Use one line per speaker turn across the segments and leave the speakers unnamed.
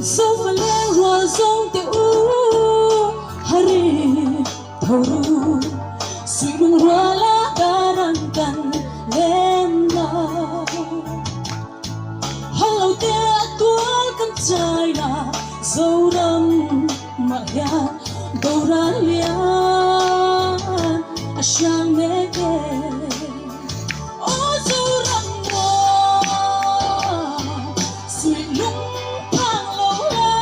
dấu và lẽ hoa dòng tiêu hari thâu suy đừng hoa lá garang kan lên nào halau tia tua kan chai na dấu đâm mà ya đâu ra lian asang mege o dấu đâm hoa suy lung phang lâu la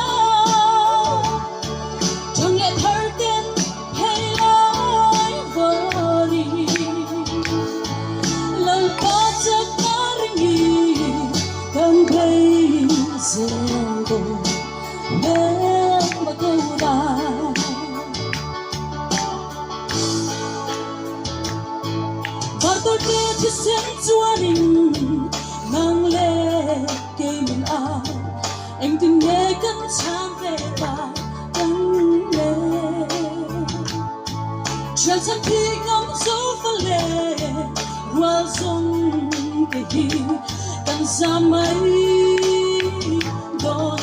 chẳng lẽ thở tên hay lối vỡ đi lời ca chất ta ringi cần thấy dần đôi em mà câu đàn và tôi biết thì sẽ chúa đình mang lên kề mình ao anh từng nghe cân chán về ta cân lên chẳng chẳng khi ngắm dấu phá lệ hoa rung cái gì càng xa mấy đôi